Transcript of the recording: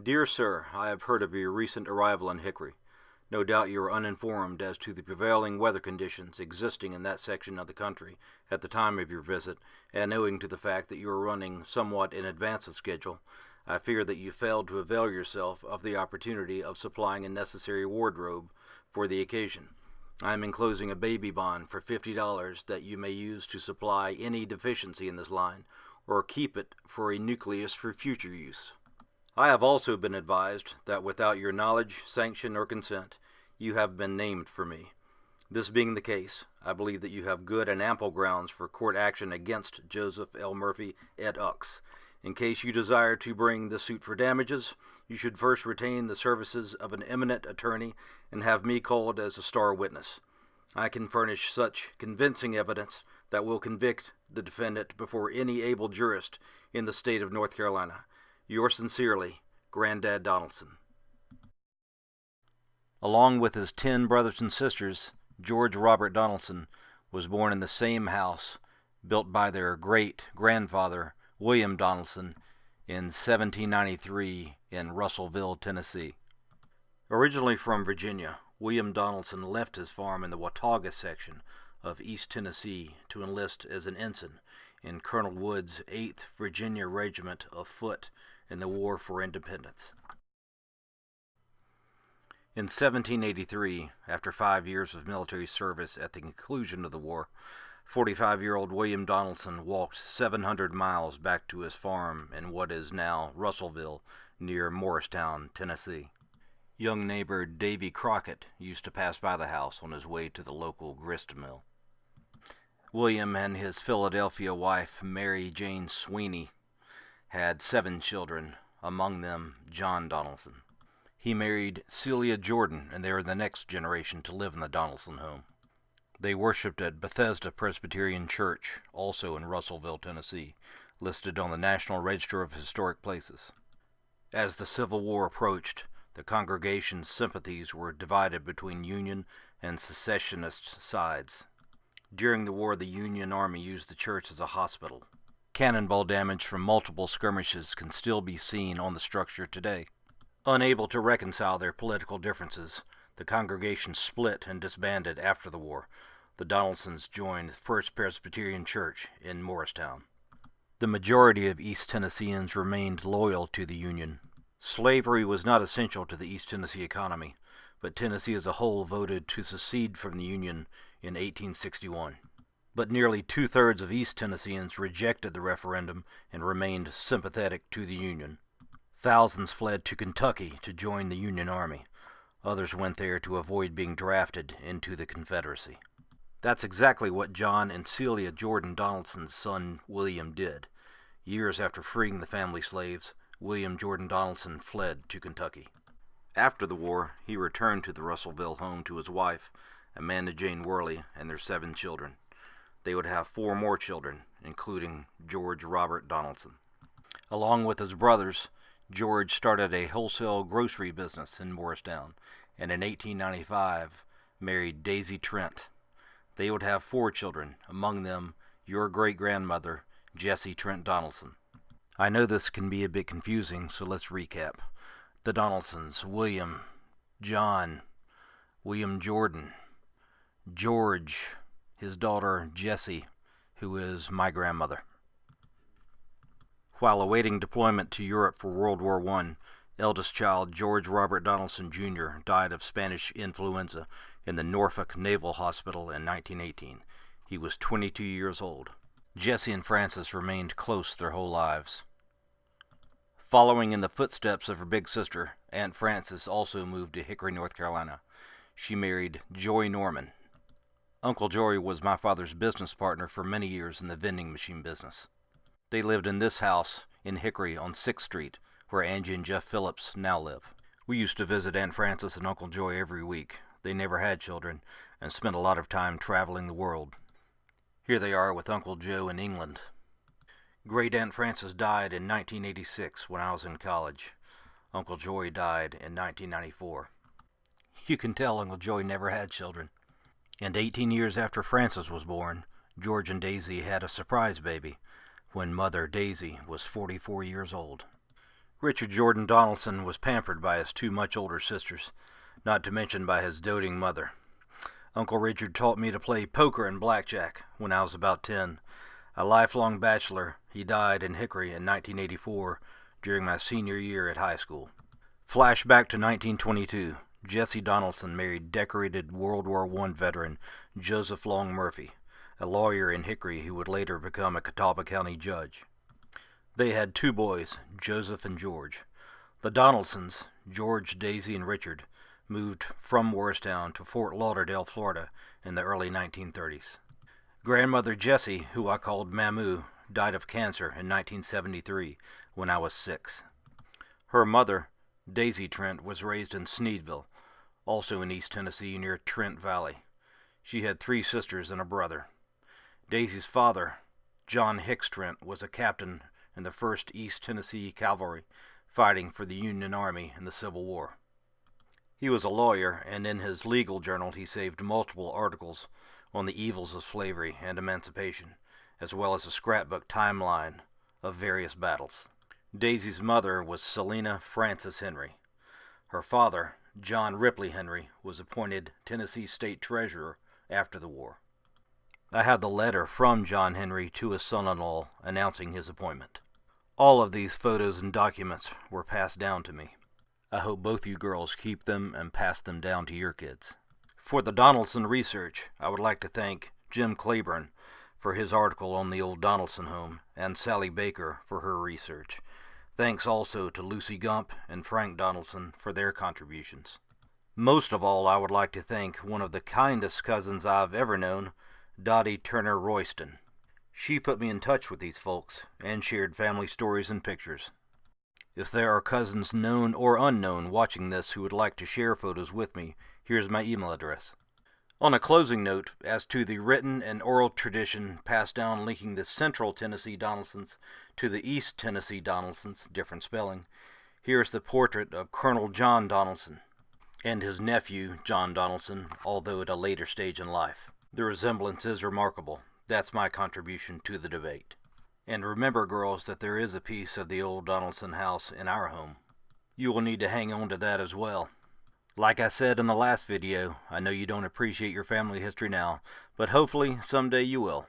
Dear Sir, I have heard of your recent arrival in Hickory. No doubt you are uninformed as to the prevailing weather conditions existing in that section of the country at the time of your visit, and owing to the fact that you are running somewhat in advance of schedule, I fear that you failed to avail yourself of the opportunity of supplying a necessary wardrobe for the occasion. I am enclosing a baby bond for $50 that you may use to supply any deficiency in this line, or keep it for a nucleus for future use. I have also been advised that without your knowledge, sanction, or consent, you have been named for me. This being the case, I believe that you have good and ample grounds for court action against Joseph L. Murphy et Ux. In case you desire to bring the suit for damages, you should first retain the services of an eminent attorney and have me called as a star witness. I can furnish such convincing evidence that will convict the defendant before any able jurist in the state of North Carolina. Yours sincerely, Granddad Donaldson. Along with his 10 brothers and sisters, George Robert Donaldson was born in the same house built by their great-grandfather, William Donaldson, in 1793 in Russellville, Tennessee. Originally from Virginia, William Donaldson left his farm in the Watauga section of East Tennessee to enlist as an ensign in Colonel Wood's 8th Virginia Regiment of Foot in the War for Independence. In 1783, after 5 years of military service at the conclusion of the war, 45-year-old William Donaldson walked 700 miles back to his farm in what is now Russellville, near Morristown, Tennessee. Young neighbor Davy Crockett used to pass by the house on his way to the local grist mill. William and his Philadelphia wife, Mary Jane Sweeney, had 7 children, among them John Donaldson. He married Celia Jordan, and they were the next generation to live in the Donaldson home. They worshipped at Bethesda Presbyterian Church, also in Russellville, Tennessee, listed on the National Register of Historic Places. As the Civil War approached, the congregation's sympathies were divided between Union and secessionist sides. During the war, the Union Army used the church as a hospital. Cannonball damage from multiple skirmishes can still be seen on the structure today. Unable to reconcile their political differences, the congregation split and disbanded after the war. The Donaldsons joined the First Presbyterian Church in Morristown. The majority of East Tennesseans remained loyal to the Union. Slavery was not essential to the East Tennessee economy, but Tennessee as a whole voted to secede from the Union in 1861. But nearly 2/3 of East Tennesseans rejected the referendum and remained sympathetic to the Union. Thousands fled to Kentucky to join the Union Army. Others went there to avoid being drafted into the Confederacy. That's exactly what John and Celia Jordan Donaldson's son William did. Years after freeing the family slaves, William Jordan Donaldson fled to Kentucky. After the war, he returned to the Russellville home to his wife, Amanda Jane Worley, and their 7 children. They would have 4 more children, including George Robert Donaldson. Along with his brothers, George started a wholesale grocery business in Morristown, and in 1895 married Daisy Trent. They would have 4 children, among them your great-grandmother, Jessie Trent Donaldson. I know this can be a bit confusing, so let's recap. The Donaldsons: William, John, William Jordan, George, his daughter Jessie, who is my grandmother. While awaiting deployment to Europe for World War I, eldest child George Robert Donaldson Jr. died of Spanish influenza in the Norfolk Naval Hospital in 1918. He was 22 years old. Jessie and Frances remained close their whole lives. Following in the footsteps of her big sister, Aunt Frances also moved to Hickory, North Carolina. She married Joy Norman. Uncle Joy was my father's business partner for many years in the vending machine business. They lived in this house in Hickory on 6th Street, where Angie and Jeff Phillips now live. We used to visit Aunt Frances and Uncle Joy every week. They never had children and spent a lot of time traveling the world. Here they are with Uncle Joe in England. Great Aunt Frances died in 1986 when I was in college. Uncle Joy died in 1994. You can tell Uncle Joy never had children. And 18 years after Frances was born, George and Daisy had a surprise baby when Mother Daisy was 44 years old. Richard Jordan Donaldson was pampered by his two much older sisters, not to mention by his doting mother. Uncle Richard taught me to play poker and blackjack when I was about 10. A lifelong bachelor, he died in Hickory in 1984 during my senior year at high school. Flashback to 1922. Jesse Donaldson married decorated World War I veteran Joseph Long Murphy, a lawyer in Hickory who would later become a Catawba County judge. They had two boys, Joseph and George. The Donaldsons, George, Daisy, and Richard, moved from Morristown to Fort Lauderdale, Florida in the early 1930s. Grandmother Jessie, who I called Mamu, died of cancer in 1973 when I was 6. Her mother, Daisy Trent, was raised in Sneedville, also in East Tennessee near Trent Valley. She had 3 sisters and a brother. Daisy's father, John Hicks Trent, was a captain in the 1st East Tennessee Cavalry, fighting for the Union Army in the Civil War. He was a lawyer, and in his legal journal he saved multiple articles on the evils of slavery and emancipation, as well as a scrapbook timeline of various battles. Daisy's mother was Selina Frances Henry. Her father, John Ripley Henry, was appointed Tennessee State Treasurer after the war. I have the letter from John Henry to his son-in-law announcing his appointment. All of these photos and documents were passed down to me. I hope both you girls keep them and pass them down to your kids. For the Donaldson research, I would like to thank Jim Claiborne for his article on the old Donaldson home and Sally Baker for her research. Thanks also to Lucy Gump and Frank Donaldson for their contributions. Most of all, I would like to thank one of the kindest cousins I've ever known, Dottie Turner Royston. She put me in touch with these folks and shared family stories and pictures. If there are cousins known or unknown watching this who would like to share photos with me, here's my email address. On a closing note, as to the written and oral tradition passed down linking the Central Tennessee Donaldsons to the East Tennessee Donaldsons, different spelling, here's the portrait of Colonel John Donaldson and his nephew, John Donaldson, although at a later stage in life. The resemblance is remarkable. That's my contribution to the debate. And remember, girls, that there is a piece of the old Donaldson house in our home. You will need to hang on to that as well. Like I said in the last video, I know you don't appreciate your family history now, but hopefully someday you will.